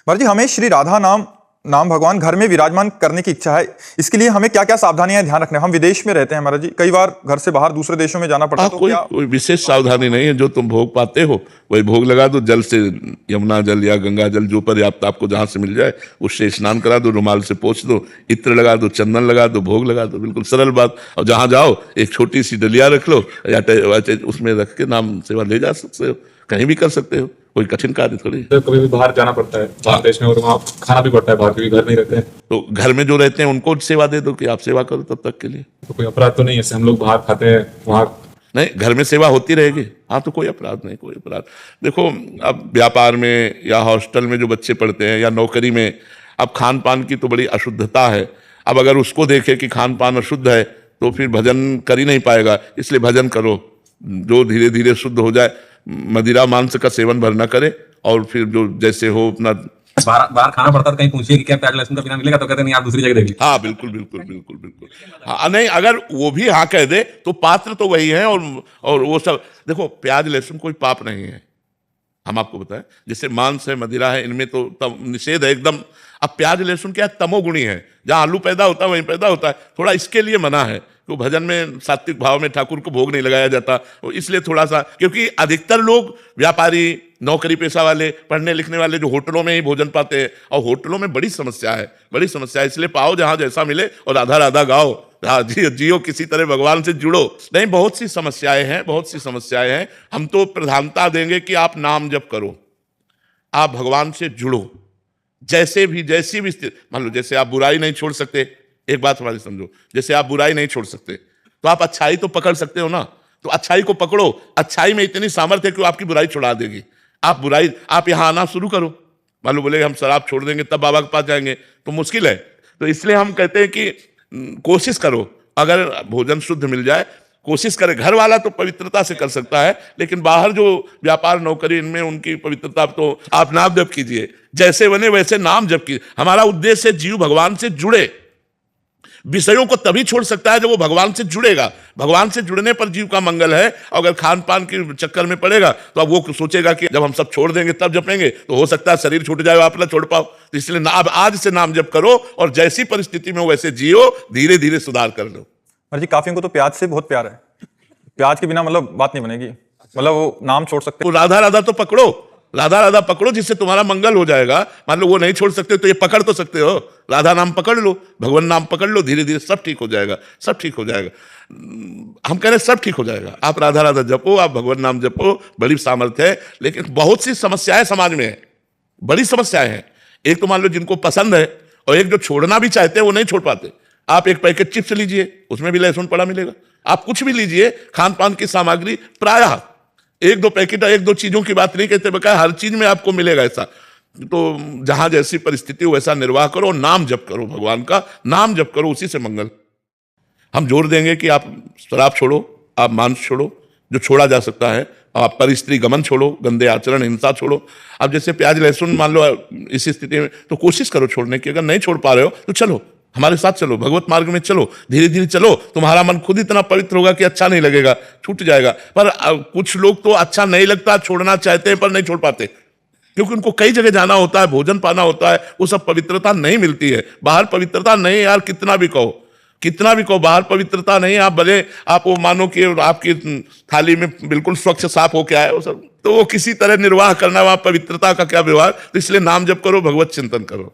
महाराज जी, हमें श्री राधा नाम भगवान घर में विराजमान करने की इच्छा है। इसके लिए हमें क्या क्या सावधानियां ध्यान रखना है? हम विदेश में रहते हैं महाराज जी, कई बार घर से बाहर दूसरे देशों में जाना पड़ता है, तो कोई क्या कोई विशेष सावधानी नहीं है। जो तुम भोग पाते हो वही भोग लगा दो। जल से यमुना जल या गंगा जल जो पर्याप्त आपको जहां से मिल जाए उससे स्नान करा दो, रुमाल से पोंछ दो, इत्र लगा दो, चंदन लगा दो, भोग लगा दो। बिल्कुल सरल बात। और जहां जाओ एक छोटी सी डलिया रख लो या उसमें रख के नाम सेवा ले जा सकते हो, कहीं भी कर सकते हो, कोई कठिन कार्य थोड़ी। तो कभी भी बाहर जाना पड़ता है बाहर देश में, और वहाँ खाना भी पड़ता है बाहर, क्योंकि घर नहीं रहते हैं। तो घर में जो रहते हैं उनको सेवा दे दो कि आप सेवा करो तब तक के लिए। तो कोई अपराध तो नहीं है, जैसे हम लोग बाहर खाते हैं वहाँ नहीं, घर में सेवा होती रहेगी। हाँ, तो कोई अपराध नहीं, कोई अपराध। देखो, अब व्यापार में या हॉस्टल में जो बच्चे पढ़ते हैं या नौकरी में, अब खान पान की तो बड़ी अशुद्धता है। अब अगर उसको देखे कि खान पान अशुद्ध है तो फिर भजन कर ही नहीं पाएगा। इसलिए भजन करो जो धीरे धीरे शुद्ध हो जाए। मदिरा मांस का सेवन भर न करे, और फिर जो जैसे हो अपना बाहर खाना पड़ता है। कहीं पूछिए कि क्या प्याज लहसुन का बिना मिलेगा, तो कहते नहीं, आप दूसरी जगह देखिए। हाँ, बिल्कुल बिल्कुल बिल्कुल बिल्कुल। हाँ, नहीं, अगर वो भी हाँ कह दे तो पात्र तो वही है। और वो सब देखो, प्याज लहसुन कोई पाप नहीं है। हम आपको बताएं, जैसे मांस है, मदिरा है, इनमें तो निषेध है एकदम। अब प्याज लहसुन क्या तमोगुणी है, जहाँ आलू पैदा होता है वहीं पैदा होता है। थोड़ा इसके लिए मना है, तो भजन में सात्विक भाव में ठाकुर को भोग नहीं लगाया जाता, इसलिए थोड़ा सा। क्योंकि अधिकतर लोग व्यापारी, नौकरी पेशा वाले, पढ़ने लिखने वाले जो होटलों में ही भोजन पाते हैं, और होटलों में बड़ी समस्या है, बड़ी समस्या है। इसलिए पाओ जहां जैसा मिले और राधा राधा गाओ, जियो किसी तरह भगवान से जुड़ो। नहीं, बहुत सी समस्याएं हैं, बहुत सी समस्याएं हैं। हम तो प्रधानता देंगे कि आप नाम जप करो, आप भगवान से जुड़ो। जैसी भी स्थिति, मान लो जैसे आप बुराई नहीं छोड़ सकते, एक बात हमारी समझो, जैसे आप बुराई नहीं छोड़ सकते तो आप अच्छाई तो पकड़ सकते हो ना। तो अच्छाई को पकड़ो, अच्छाई में इतनी सामर्थ्य है कि वो आपकी बुराई छुड़ा देगी। आप यहाँ आना शुरू करो। मान लो बोले हम शराब छोड़ देंगे तब बाबा के पास जाएंगे, तो मुश्किल है। तो इसलिए हम कहते हैं कि कोशिश करो, अगर भोजन शुद्ध मिल जाए कोशिश करे। घर वाला तो पवित्रता से कर सकता है, लेकिन बाहर जो व्यापार नौकरी, इनमें उनकी पवित्रता, तो आप नाम जप कीजिए, जैसे बने वैसे नाम जप कीजिए। हमारा उद्देश्य है जीव भगवान से जुड़े। विषयों को तभी छोड़ सकता है जब वो भगवान से जुड़ेगा। भगवान से जुड़ने पर जीव का मंगल है। अगर खान पान के चक्कर में पड़ेगा तो अब वो सोचेगा कि जब हम सब छोड़ देंगे तब जपेंगे, तो हो सकता है शरीर छूट जाए, आप ना छोड़ पाओ। तो इसलिए अब आज से नाम जप करो, और जैसी परिस्थिति में हो वैसे जियो, धीरे धीरे सुधार कर लो। महाराज जी, काफियों को तो प्याज से बहुत प्यार है, प्याज के बिना मतलब बात नहीं बनेगी, मतलब वो नाम छोड़ सकते। तो राधा राधा तो पकड़ो, राधा राधा पकड़ो, जिससे तुम्हारा मंगल हो जाएगा। मान लो वो नहीं छोड़ सकते तो ये पकड़ तो सकते हो, राधा नाम पकड़ लो, भगवान नाम पकड़ लो, धीरे धीरे सब ठीक हो जाएगा, सब ठीक हो जाएगा। हम कह रहे सब ठीक हो जाएगा। आप राधा राधा जपो, आप भगवान नाम जपो, बड़ी सामर्थ्य है। लेकिन बहुत सी समस्याएं समाज में है, बड़ी समस्याएं हैं। एक तो मान लो जिनको पसंद है, और एक जो छोड़ना भी चाहते हैं वो नहीं छोड़ पाते। आप एक पैकेट चिप्स लीजिए, उसमें भी लहसुन पड़ा मिलेगा। आप कुछ भी लीजिए, खान पान की सामग्री, प्रायः एक दो पैकेट, एक दो चीजों की बात नहीं कहते, बकाया हर चीज में आपको मिलेगा ऐसा। तो जहां जैसी परिस्थिति हो वैसा निर्वाह करो, नाम जप करो, भगवान का नाम जप करो, उसी से मंगल। हम जोर देंगे कि आप शराब छोड़ो, आप मांस छोड़ो जो छोड़ा जा सकता है, आप परिस्त्री गमन छोड़ो, गंदे आचरण, हिंसा छोड़ो। अब जैसे प्याज लहसुन मान लो इस स्थिति में, तो कोशिश करो छोड़ने की। अगर नहीं छोड़ पा रहे हो तो चलो, हमारे साथ चलो, भगवत मार्ग में चलो, धीरे धीरे चलो। तुम्हारा मन खुद इतना पवित्र होगा कि अच्छा नहीं लगेगा, छूट जाएगा। पर कुछ लोग तो अच्छा नहीं लगता, छोड़ना चाहते हैं पर नहीं छोड़ पाते, क्योंकि उनको कई जगह जाना होता है, भोजन पाना होता है, वो सब पवित्रता नहीं मिलती है। बाहर पवित्रता नहीं यार, कितना भी कहो बाहर पवित्रता नहीं। आप भले आप वो मानो कि आपकी थाली में बिल्कुल स्वच्छ साफ होके आए वो सब, तो वो किसी तरह निर्वाह करना, वहां पवित्रता का क्या व्यवहार। तो इसलिए नाम जप करो, भगवत चिंतन करो।